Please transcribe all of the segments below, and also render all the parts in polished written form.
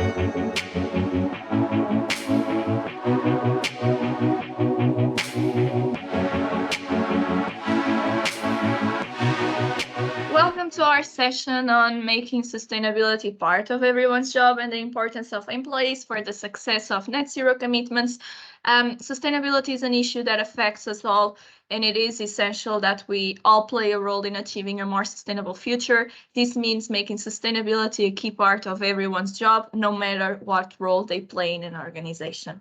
Welcome to our session on making sustainability part of everyone's job and the importance of employees for the success of net zero commitments. Sustainability is an issue that affects us all, and it is essential that we all play a role in achieving a more sustainable future. This means making sustainability a key part of everyone's job, no matter what role they play in an organization.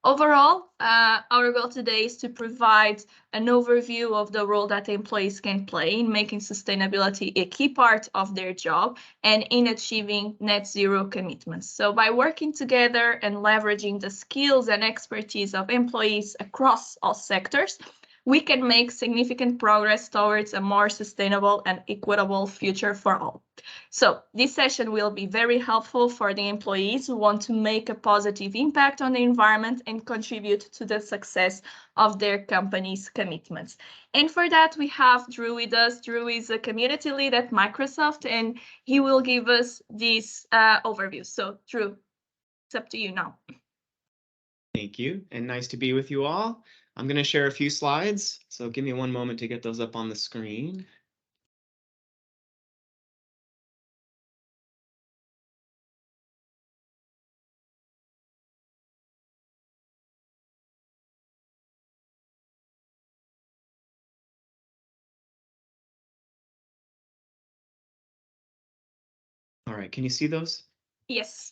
Overall, our goal today is to provide an overview of the role that employees can play in making sustainability a key part of their job and in achieving net zero commitments. So by working together and leveraging the skills and expertise of employees across all sectors, we can make significant progress towards a more sustainable and equitable future for all. So this session will be very helpful for the employees who want to make a positive impact on the environment and contribute to the success of their company's commitments. And for that, we have Drew with us. Drew is a community lead at Microsoft, and he will give us this overview. So Drew, it's up to you now. Thank you, and nice to be with you all. I'm going to share a few slides, so give me one moment to get those up on the screen. All right, can you see those? Yes.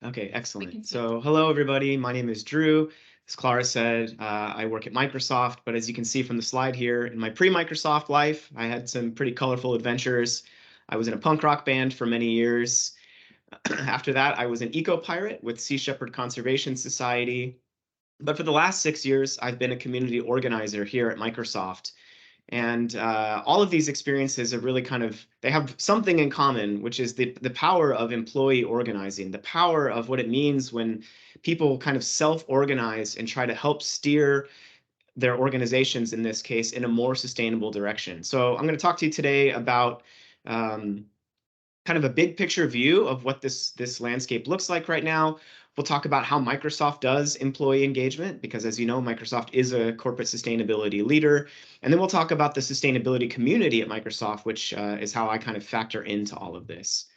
Okay, excellent. So hello, everybody. My name is Drew. As Clara said, I work at Microsoft, but as you can see from the slide here, in my pre-Microsoft life, I had some pretty colorful adventures. I was in a punk rock band for many years. After that, I was an eco-pirate with Sea Shepherd Conservation Society. But for the last 6 years, I've been a community organizer here at Microsoft. And all of these experiences are really they have something in common, which is the power of employee organizing, the power of what it means when people kind of self-organize and try to help steer their organizations, in this case, in a more sustainable direction. So I'm going to talk to you today about kind of a big picture view of what this landscape looks like right now. We'll talk about how Microsoft does employee engagement, because as you know, Microsoft is a corporate sustainability leader. And then we'll talk about the sustainability community at Microsoft, which is how I kind of factor into all of this.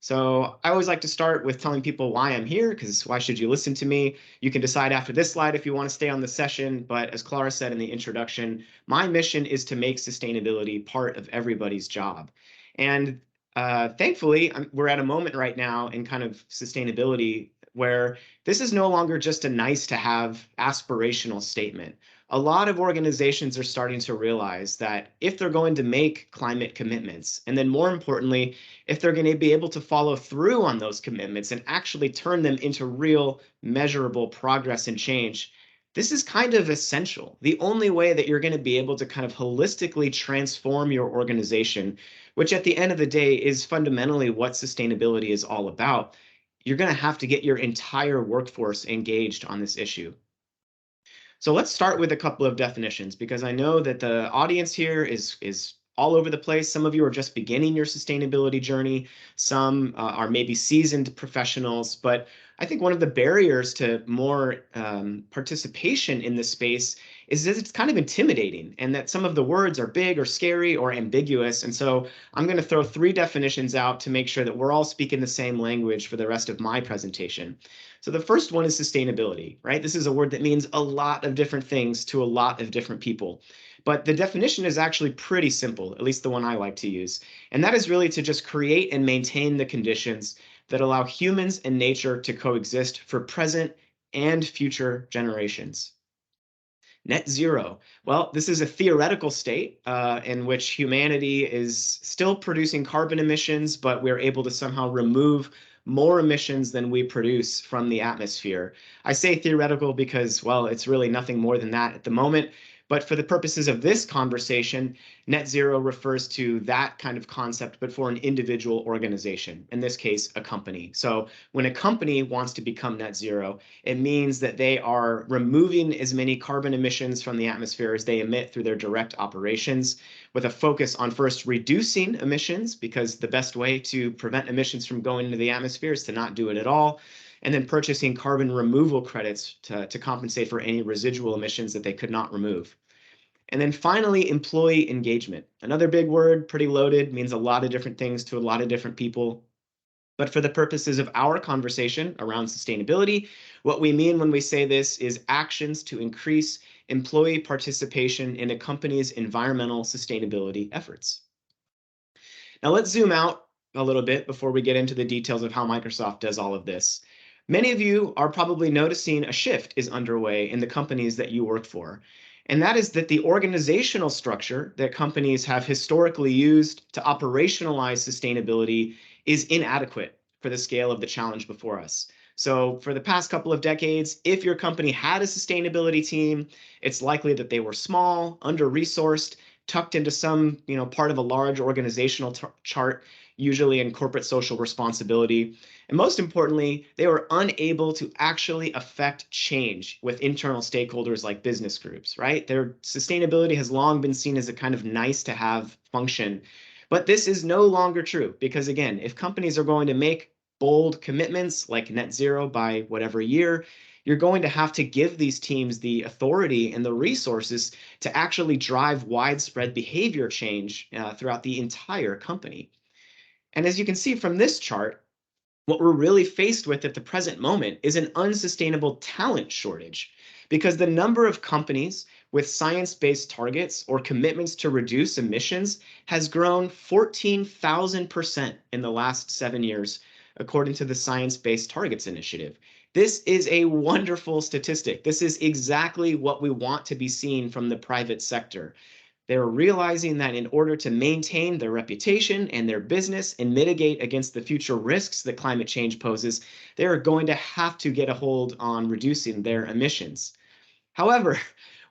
So I always like to start with telling people why I'm here, because why should you listen to me? You can decide after this slide if you want to stay on the session, but as Clara said in the introduction, my mission is to make sustainability part of everybody's job. And thankfully, we're at a moment right now in kind of sustainability where this is no longer just a nice to have aspirational statement. A lot of organizations are starting to realize that if they're going to make climate commitments, and then more importantly, if they're going to be able to follow through on those commitments and actually turn them into real measurable progress and change, this is kind of essential. The only way that you're going to be able to kind of holistically transform your organization, which at the end of the day is fundamentally what sustainability is all about, you're going to have to get your entire workforce engaged on this issue. So let's start with a couple of definitions, because I know that the audience here is all over the place. Some of you are just beginning your sustainability journey. Some are maybe seasoned professionals, but I think one of the barriers to more participation in this space is that it's kind of intimidating, and that some of the words are big or scary or ambiguous. And so I'm going to throw 3 definitions out to make sure that we're all speaking the same language for the rest of my presentation. So the first one is sustainability, right? This is a word that means a lot of different things to a lot of different people. But the definition is actually pretty simple, at least the one I like to use. And that is really to just create and maintain the conditions that allow humans and nature to coexist for present and future generations. Net zero. Well, this is a theoretical state in which humanity is still producing carbon emissions, but we're able to somehow remove more emissions than we produce from the atmosphere. I say theoretical because, well, it's really nothing more than that at the moment. But for the purposes of this conversation, net zero refers to that kind of concept, but for an individual organization, in this case, a company. So when a company wants to become net zero, it means that they are removing as many carbon emissions from the atmosphere as they emit through their direct operations, with a focus on first reducing emissions, because the best way to prevent emissions from going into the atmosphere is to not do it at all, and then purchasing carbon removal credits to compensate for any residual emissions that they could not remove. And then finally, employee engagement. Another big word, pretty loaded, means a lot of different things to a lot of different people. But for the purposes of our conversation around sustainability, what we mean when we say this is actions to increase employee participation in a company's environmental sustainability efforts. Now let's zoom out a little bit before we get into the details of how Microsoft does all of this. Many of you are probably noticing a shift is underway in the companies that you work for. And that is that the organizational structure that companies have historically used to operationalize sustainability is inadequate for the scale of the challenge before us. So for the past couple of decades, if your company had a sustainability team, it's likely that they were small, under-resourced, tucked into some part of a large organizational chart, usually in corporate social responsibility. And most importantly, they were unable to actually affect change with internal stakeholders like business groups, right? Their sustainability has long been seen as a kind of nice to have function. But this is no longer true because, again, if companies are going to make bold commitments like net zero by whatever year, you're going to have to give these teams the authority and the resources to actually drive widespread behavior change throughout the entire company. And as you can see from this chart, what we're really faced with at the present moment is an unsustainable talent shortage, because the number of companies with science-based targets or commitments to reduce emissions has grown 14,000% in the last 7 years, according to the Science Based Targets Initiative. This is a wonderful statistic. This is exactly what we want to be seeing from the private sector. They're realizing that in order to maintain their reputation and their business and mitigate against the future risks that climate change poses, they're going to have to get a hold on reducing their emissions. However,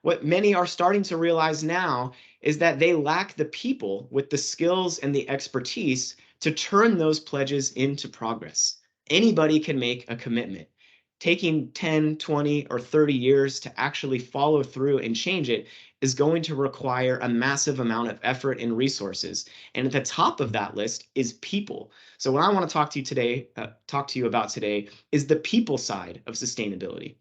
what many are starting to realize now is that they lack the people with the skills and the expertise to turn those pledges into progress. Anybody can make a commitment. Taking 10, 20, or 30 years to actually follow through and change it is going to require a massive amount of effort and resources. And at the top of that list is people. So what I want to talk to you about today is the people side of sustainability.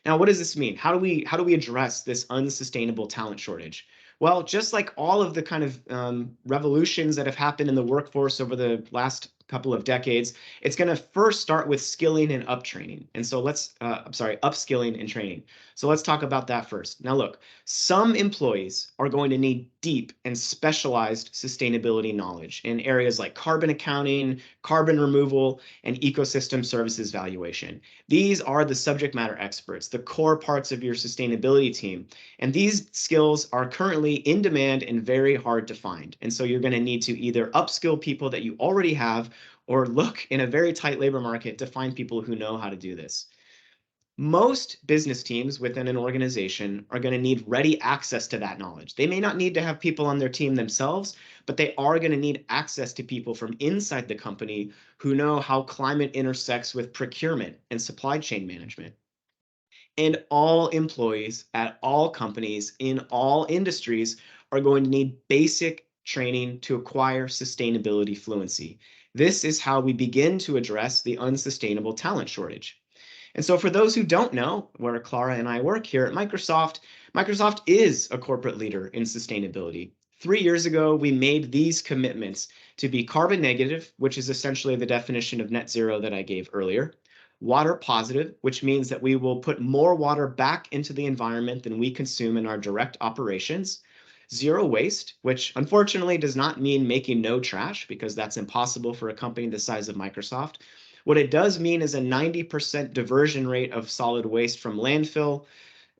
Now, what does this mean? How do we address this unsustainable talent shortage? Well, just like all of the kind of revolutions that have happened in the workforce over the last couple of decades, it's going to first start with skilling and uptraining. And so upskilling and training. So let's talk about that first. Now, look, some employees are going to need deep and specialized sustainability knowledge in areas like carbon accounting, carbon removal, and ecosystem services valuation. These are the subject matter experts, the core parts of your sustainability team. And these skills are currently in demand and very hard to find. And so you're going to need to either upskill people that you already have or look in a very tight labor market to find people who know how to do this. Most business teams within an organization are going to need ready access to that knowledge. They may not need to have people on their team themselves, but they are going to need access to people from inside the company who know how climate intersects with procurement and supply chain management. And all employees at all companies in all industries are going to need basic training to acquire sustainability fluency. This is how we begin to address the unsustainable talent shortage. And so for those who don't know where Clara and I work here at Microsoft, Microsoft is a corporate leader in sustainability. 3 years ago, we made these commitments to be carbon negative, which is essentially the definition of net zero that I gave earlier, water positive, which means that we will put more water back into the environment than we consume in our direct operations, zero waste, which unfortunately does not mean making no trash, because that's impossible for a company the size of Microsoft. What it does mean is a 90% diversion rate of solid waste from landfill,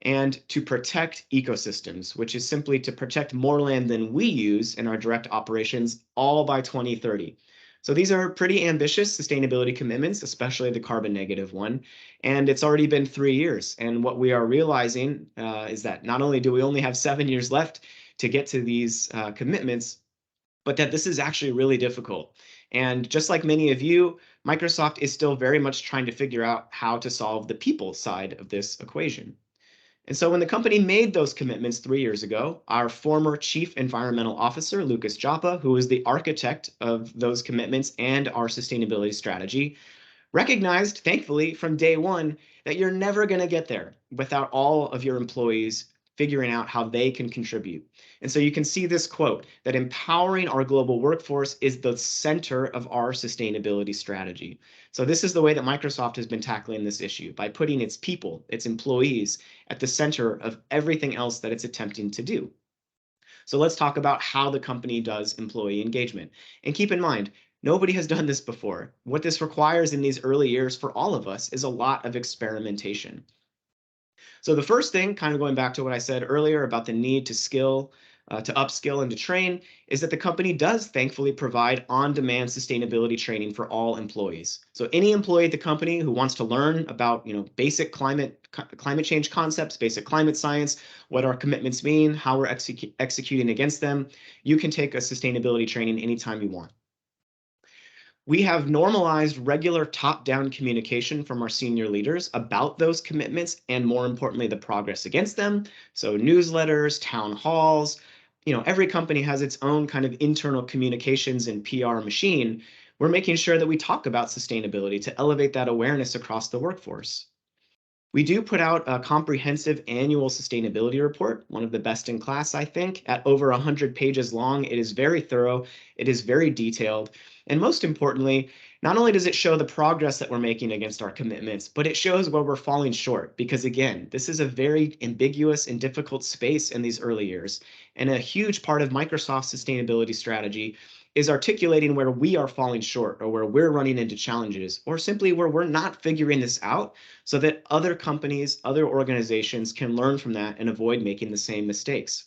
and to protect ecosystems, which is simply to protect more land than we use in our direct operations, all by 2030. So these are pretty ambitious sustainability commitments, especially the carbon negative one. And it's already been 3 years. And what we are realizing is that not only do we only have 7 years left to get to these commitments, but that this is actually really difficult. And just like many of you, Microsoft is still very much trying to figure out how to solve the people side of this equation. And so when the company made those commitments 3 years ago, our former chief environmental officer, Lucas Joppa, who is the architect of those commitments and our sustainability strategy, recognized, thankfully, from day one, that you're never going to get there without all of your employees figuring out how they can contribute. And so you can see this quote that empowering our global workforce is the center of our sustainability strategy. So this is the way that Microsoft has been tackling this issue, by putting its people, its employees, at the center of everything else that it's attempting to do. So let's talk about how the company does employee engagement. And keep in mind, nobody has done this before. What this requires in these early years for all of us is a lot of experimentation. So the first thing, kind of going back to what I said earlier about the need to upskill and to train, is that the company does thankfully provide on-demand sustainability training for all employees. So any employee at the company who wants to learn about, basic climate change concepts, basic climate science, what our commitments mean, how we're executing against them, you can take a sustainability training anytime you want. We have normalized regular top-down communication from our senior leaders about those commitments and, more importantly, the progress against them. So newsletters, town halls, every company has its own kind of internal communications and PR machine. We're making sure that we talk about sustainability to elevate that awareness across the workforce. We do put out a comprehensive annual sustainability report, one of the best in class, I think, at over 100 pages long. It is very thorough, it is very detailed, and most importantly, not only does it show the progress that we're making against our commitments, but it shows where we're falling short, because again, this is a very ambiguous and difficult space in these early years, and a huge part of Microsoft's sustainability strategy is articulating where we are falling short, or where we're running into challenges, or simply where we're not figuring this out, so that other companies, other organizations can learn from that and avoid making the same mistakes.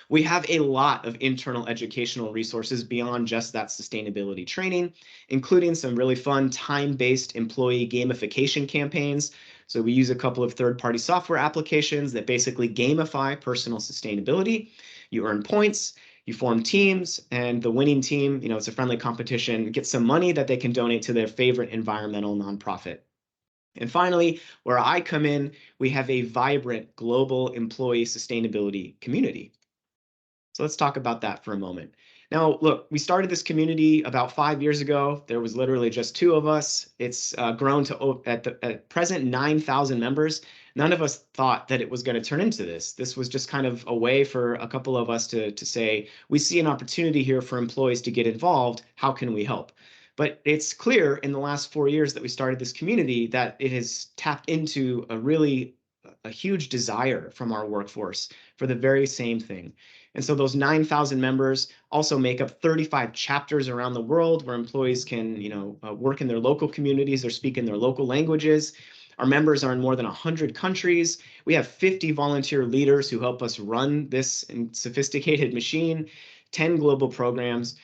We have a lot of internal educational resources beyond just that sustainability training, including some really fun time-based employee gamification campaigns. So we use a couple of third-party software applications that basically gamify personal sustainability. You earn points, you form teams, and the winning team, it's a friendly competition, gets some money that they can donate to their favorite environmental nonprofit. And finally, where I come in, we have a vibrant global employee sustainability community. So let's talk about that for a moment. Now, look, we started this community about 5 years ago. There was literally just 2 of us. It's grown to, at present, 9,000 members. None of us thought that it was going to turn into this. This was just kind of a way for a couple of us to say, we see an opportunity here for employees to get involved. How can we help? But it's clear in the last 4 years that we started this community that it has tapped into a huge desire from our workforce for the very same thing. And so those 9,000 members also make up 35 chapters around the world where employees can, work in their local communities or speak in their local languages. Our members are in more than 100 countries. We have 50 volunteer leaders who help us run this sophisticated machine, 10 global programs.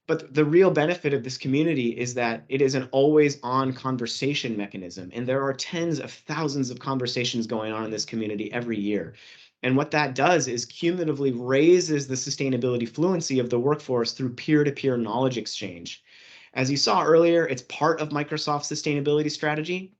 But the real benefit of this community is that it is an always-on conversation mechanism, and there are tens of thousands of conversations going on in this community every year. And what that does is cumulatively raises the sustainability fluency of the workforce through peer-to-peer knowledge exchange. As you saw earlier, it's part of Microsoft's sustainability strategy.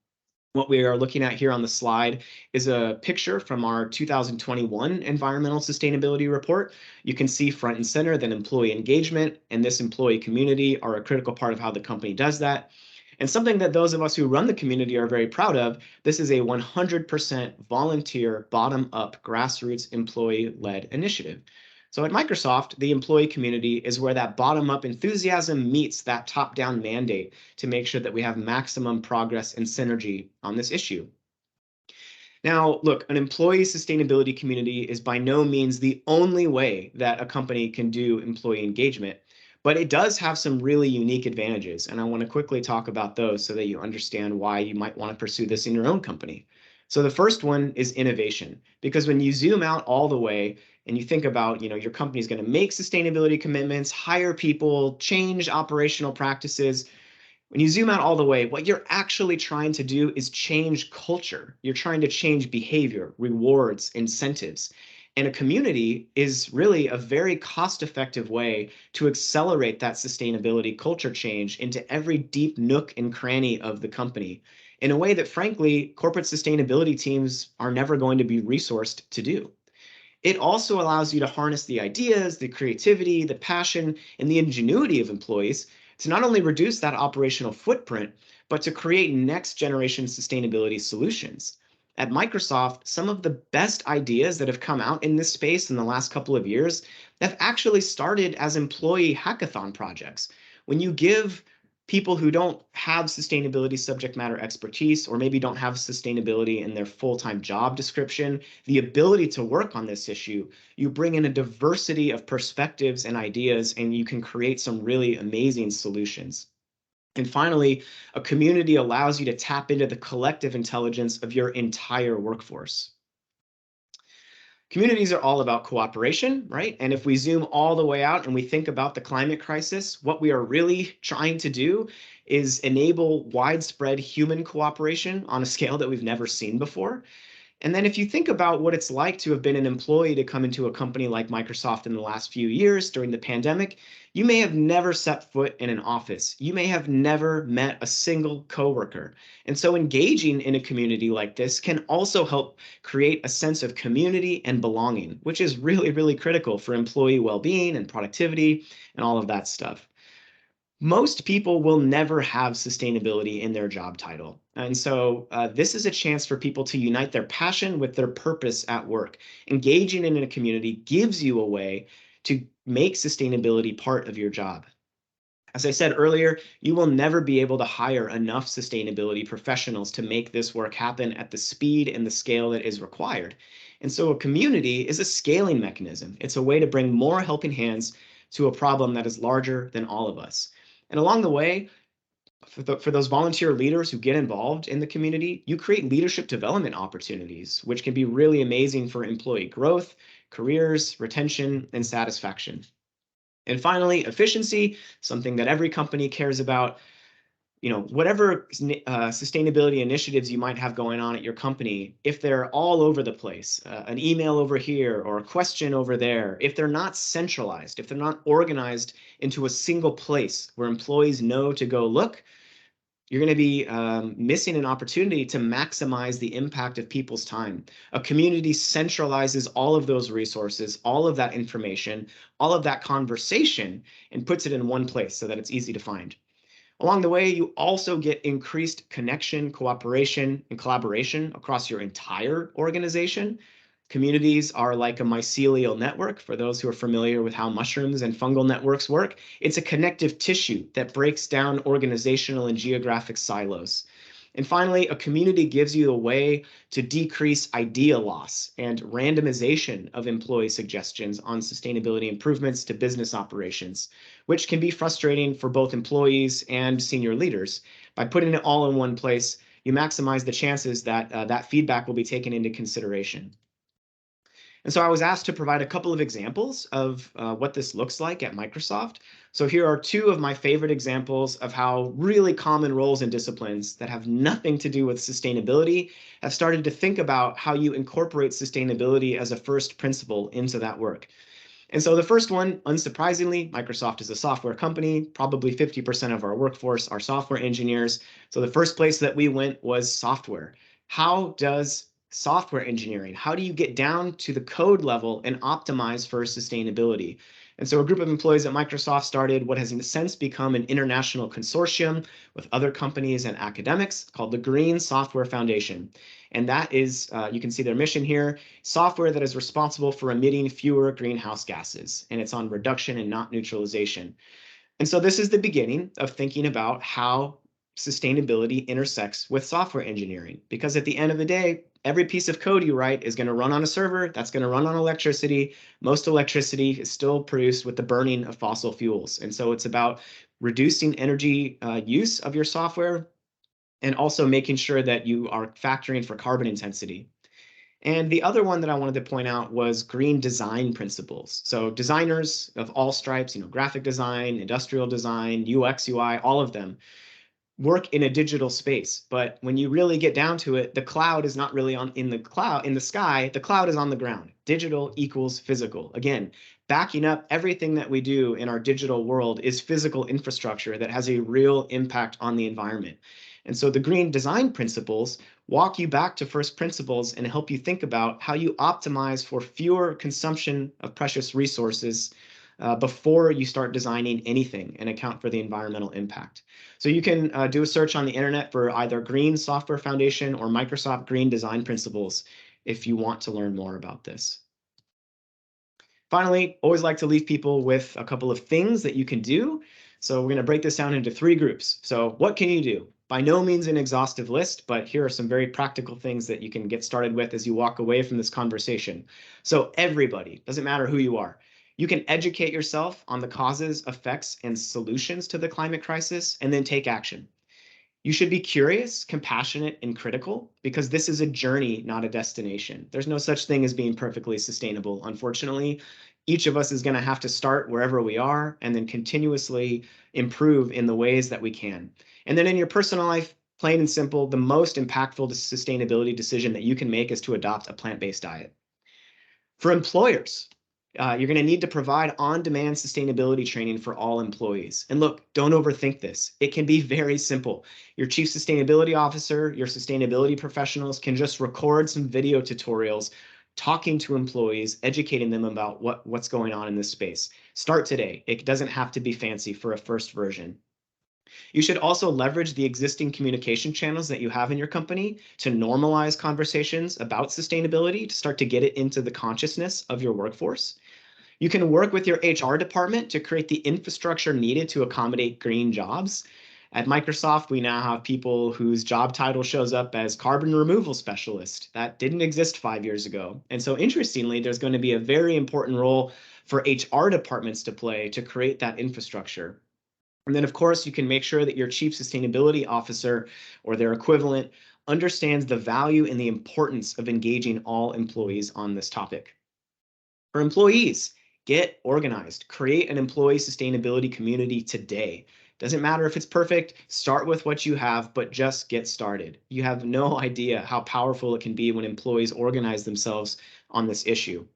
What we are looking at here on the slide is a picture from our 2021 Environmental Sustainability Report. You can see front and center that employee engagement and this employee community are a critical part of how the company does that. And something that those of us who run the community are very proud of, this is a 100% volunteer, bottom-up, grassroots employee-led initiative. So at Microsoft, the employee community is where that bottom-up enthusiasm meets that top-down mandate to make sure that we have maximum progress and synergy on this issue. Now, look, an employee sustainability community is by no means the only way that a company can do employee engagement, but it does have some really unique advantages, and I want to quickly talk about those so that you understand why you might want to pursue this in your own company. So the first one is innovation, because when you zoom out all the way, and you think about, your company's going to make sustainability commitments, hire people, change operational practices. When you zoom out all the way, what you're actually trying to do is change culture. You're trying to change behavior, rewards, incentives. And a community is really a very cost-effective way to accelerate that sustainability culture change into every deep nook and cranny of the company in a way that, frankly, corporate sustainability teams are never going to be resourced to do. It also allows you to harness the ideas, the creativity, the passion, and the ingenuity of employees to not only reduce that operational footprint, but to create next generation sustainability solutions. At Microsoft, some of the best ideas that have come out in this space in the last couple of years have actually started as employee hackathon projects. When you give people who don't have sustainability subject matter expertise, or maybe don't have sustainability in their full-time job description, the ability to work on this issue, you bring in a diversity of perspectives and ideas, and you can create some really amazing solutions. And finally, a community allows you to tap into the collective intelligence of your entire workforce. Communities are all about cooperation, right? And if we zoom all the way out and we think about the climate crisis, what we are really trying to do is enable widespread human cooperation on a scale that we've never seen before. And then if you think about what it's like to have been an employee to come into a company like Microsoft in the last few years during the pandemic, you may have never set foot in an office. You may have never met a single coworker. And so engaging in a community like this can also help create a sense of community and belonging, which is really, really critical for employee well-being and productivity and all of that stuff. Most people will never have sustainability in their job title. And so this is a chance for people to unite their passion with their purpose at work. Engaging in a community gives you a way to make sustainability part of your job. As I said earlier, you will never be able to hire enough sustainability professionals to make this work happen at the speed and the scale that is required. And so a community is a scaling mechanism. It's a way to bring more helping hands to a problem that is larger than all of us. And along the way, for those volunteer leaders who get involved in the community, you create leadership development opportunities, which can be really amazing for employee growth, careers, retention, and satisfaction. And finally, efficiency, something that every company cares about. Whatever sustainability initiatives you might have going on at your company, if they're all over the place, an email over here or a question over there, if they're not centralized, if they're not organized into a single place where employees know to go look, you're going to be missing an opportunity to maximize the impact of people's time. A community centralizes all of those resources, all of that information, all of that conversation, and puts it in one place so that it's easy to find. Along the way, you also get increased connection, cooperation, and collaboration across your entire organization. Communities are like a mycelial network. For those who are familiar with how mushrooms and fungal networks work, it's a connective tissue that breaks down organizational and geographic silos. And finally, a community gives you a way to decrease idea loss and randomization of employee suggestions on sustainability improvements to business operations, which can be frustrating for both employees and senior leaders. By putting it all in one place, you maximize the chances that that feedback will be taken into consideration. And so I was asked to provide a couple of examples of what this looks like at Microsoft. So here are two of my favorite examples of how really common roles and disciplines that have nothing to do with sustainability have started to think about how you incorporate sustainability as a first principle into that work. And so the first one, unsurprisingly, Microsoft is a software company. Probably 50% of our workforce are software engineers. So the first place that we went was software. How does software engineering, how do you get down to the code level and optimize for sustainability? And so a group of employees at Microsoft started what has in a sense become an international consortium with other companies and academics called the Green Software Foundation. And that is, you can see their mission here, software that is responsible for emitting fewer greenhouse gases. And it's on reduction and not neutralization. And so this is the beginning of thinking about how sustainability intersects with software engineering, because at the end of the day, every piece of code you write is going to run on a server that's going to run on electricity. Most electricity is still produced with the burning of fossil fuels. And so it's about reducing energy use of your software and also making sure that you are factoring for carbon intensity. And the other one that I wanted to point out was green design principles. So designers of all stripes, graphic design, industrial design, UX, UI, all of them work in a digital space. But when you really get down to it, the cloud is not really in the sky, the cloud is on the ground. Digital equals physical. Again, backing up everything that we do in our digital world is physical infrastructure that has a real impact on the environment. And so the green design principles walk you back to first principles and help you think about how you optimize for fewer consumption of precious resources before you start designing anything and account for the environmental impact. So you can do a search on the internet for either Green Software Foundation or Microsoft Green Design Principles if you want to learn more about this. Finally, always like to leave people with a couple of things that you can do. So we're going to break this down into 3 groups. So what can you do? By no means an exhaustive list, but here are some very practical things that you can get started with as you walk away from this conversation. So everybody, doesn't matter who you are, you can educate yourself on the causes, effects, and solutions to the climate crisis, and then take action. You should be curious, compassionate, and critical, because this is a journey, not a destination. There's no such thing as being perfectly sustainable, unfortunately. Each of us is going to have to start wherever we are and then continuously improve in the ways that we can. And then in your personal life, plain and simple, the most impactful sustainability decision that you can make is to adopt a plant-based diet. For employers, you're going to need to provide on-demand sustainability training for all employees. And look, don't overthink this. It can be very simple. Your chief sustainability officer, your sustainability professionals can just record some video tutorials talking to employees, educating them about what's going on in this space. Start today. It doesn't have to be fancy for a first version. You should also leverage the existing communication channels that you have in your company to normalize conversations about sustainability, to start to get it into the consciousness of your workforce. You can work with your HR department to create the infrastructure needed to accommodate green jobs. At Microsoft, we now have people whose job title shows up as carbon removal specialist. That didn't exist 5 years ago. And so interestingly, there's going to be a very important role for HR departments to play to create that infrastructure. And then, of course, you can make sure that your chief sustainability officer or their equivalent understands the value and the importance of engaging all employees on this topic. For employees, get organized. Create an employee sustainability community today. Doesn't matter if it's perfect, start with what you have, but just get started. You have no idea how powerful it can be when employees organize themselves on this issue.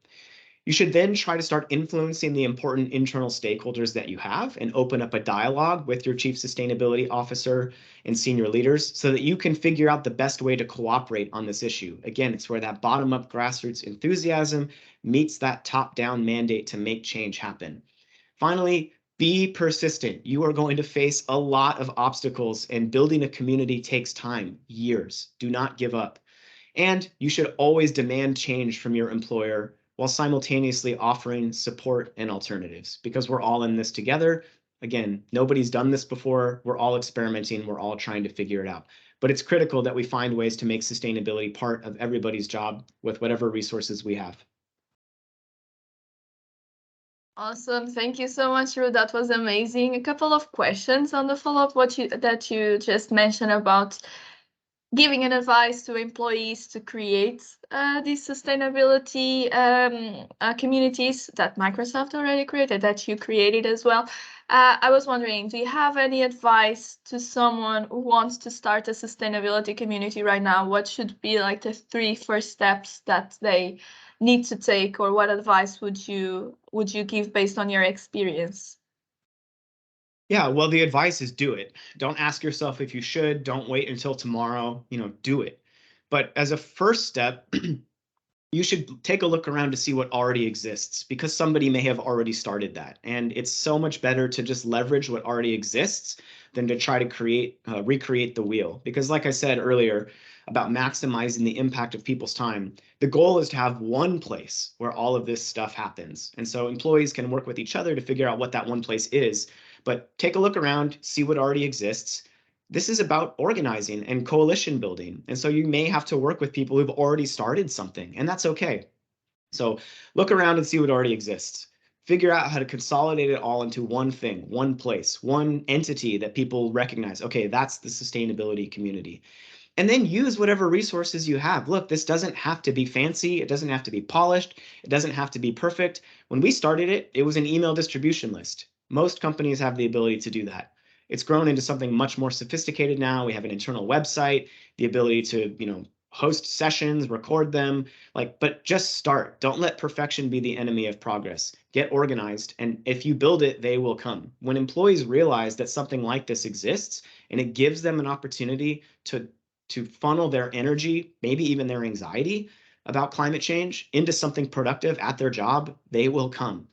You should then try to start influencing the important internal stakeholders that you have and open up a dialogue with your chief sustainability officer and senior leaders so that you can figure out the best way to cooperate on this issue. Again, it's where that bottom-up grassroots enthusiasm meets that top-down mandate to make change happen. Finally, be persistent. You are going to face a lot of obstacles, and building a community takes time, years. Do not give up. And you should always demand change from your employer while simultaneously offering support and alternatives, because we're all in this together. Again, nobody's done this before. We're all experimenting. We're all trying to figure it out. But it's critical that we find ways to make sustainability part of everybody's job with whatever resources we have. Awesome. Thank you so much, Ruth. That was amazing. A couple of questions on the follow-up that you just mentioned about giving an advice to employees to create these sustainability communities that Microsoft already created, that you created as well. I was wondering, do you have any advice to someone who wants to start a sustainability community right now? What should be like the 3 first steps that they need to take, or what advice would you give based on your experience? Yeah, well, the advice is do it. Don't ask yourself if you should. Don't wait until tomorrow. Do it. But as a first step, you should take a look around to see what already exists, because somebody may have already started that. And it's so much better to just leverage what already exists than to try to recreate the wheel. Because like I said earlier about maximizing the impact of people's time, the goal is to have one place where all of this stuff happens. And so employees can work with each other to figure out what that one place is. But take a look around, see what already exists. This is about organizing and coalition building. And so you may have to work with people who've already started something, and that's okay. So look around and see what already exists. Figure out how to consolidate it all into one thing, one place, one entity that people recognize. Okay, that's the sustainability community. and then use whatever resources you have. Look, this doesn't have to be fancy. It doesn't have to be polished. It doesn't have to be perfect. When we started it, it was an email distribution list. Most companies have the ability to do that. It's grown into something much more sophisticated now. We have an internal website, the ability to, host sessions, record them, but just start. Don't let perfection be the enemy of progress. Get organized, and if you build it, they will come. When employees realize that something like this exists, and it gives them an opportunity to funnel their energy, maybe even their anxiety about climate change, into something productive at their job, they will come.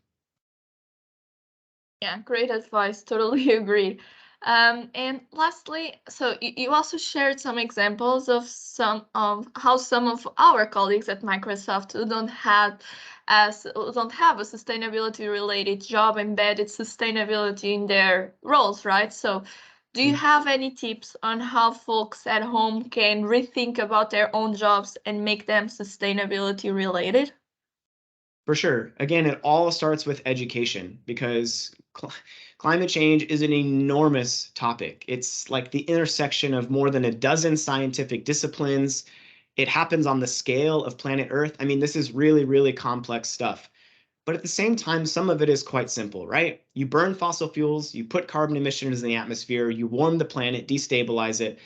Yeah, great advice. Totally agree. And lastly, so you also shared some examples of how some of our colleagues at Microsoft who don't have a sustainability related job embedded sustainability in their roles, right? So do you have any tips on how folks at home can rethink about their own jobs and make them sustainability related? For sure. Again, it all starts with education, because climate change is an enormous topic. It's like the intersection of more than a dozen scientific disciplines. It happens on the scale of planet Earth. I mean, this is really, really complex stuff. But at the same time, some of it is quite simple, right? You burn fossil fuels, you put carbon emissions in the atmosphere, you warm the planet, destabilize it.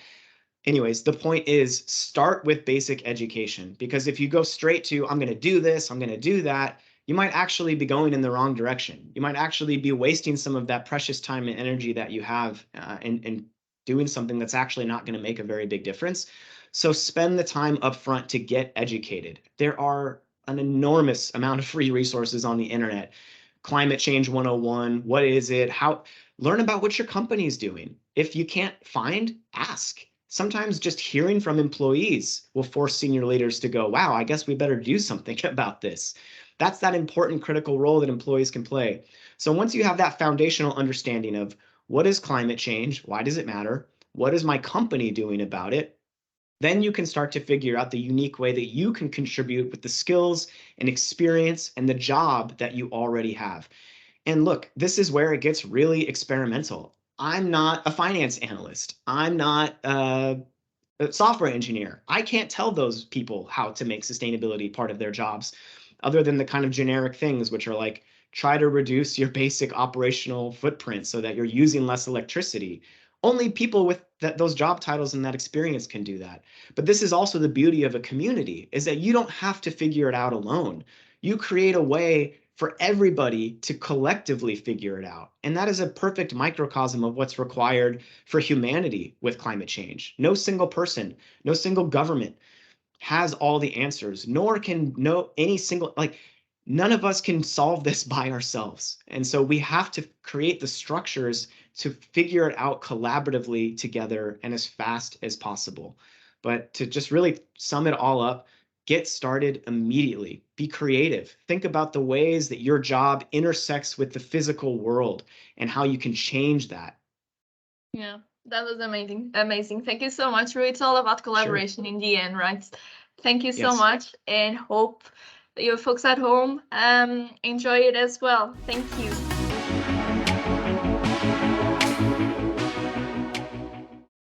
Anyways, the point is, start with basic education, because if you go straight to, I'm going to do this, I'm going to do that, you might actually be going in the wrong direction. You might actually be wasting some of that precious time and energy that you have and doing something that's actually not going to make a very big difference. So spend the time up front to get educated. There are an enormous amount of free resources on the internet. Climate Change 101, what is it? Learn about what your company is doing. If you can't find, ask. Sometimes just hearing from employees will force senior leaders to go, wow, I guess we better do something about this. That's that important critical role that employees can play. So once you have that foundational understanding of what is climate change, why does it matter, what is my company doing about it, then you can start to figure out the unique way that you can contribute with the skills and experience and the job that you already have. And look, this is where it gets really experimental. I'm not a finance analyst. I'm not a software engineer. I can't tell those people how to make sustainability part of their jobs, other than the kind of generic things, which are like, try to reduce your basic operational footprint so that you're using less electricity. Only people with those job titles and that experience can do that. But this is also the beauty of a community, is that you don't have to figure it out alone. You create a way for everybody to collectively figure it out. And that is a perfect microcosm of what's required for humanity with climate change. No single person, no single government has all the answers, nor can none of us can solve this by ourselves. And so we have to create the structures to figure it out collaboratively together and as fast as possible. But to just really sum it all up, get started immediately. Be creative. Think about the ways that your job intersects with the physical world and how you can change that. Yeah, that was amazing. Amazing. Thank you so much, Rui. It's all about collaboration in the end, right? Thank you so much, and hope you folks at home enjoy it as well. Thank you.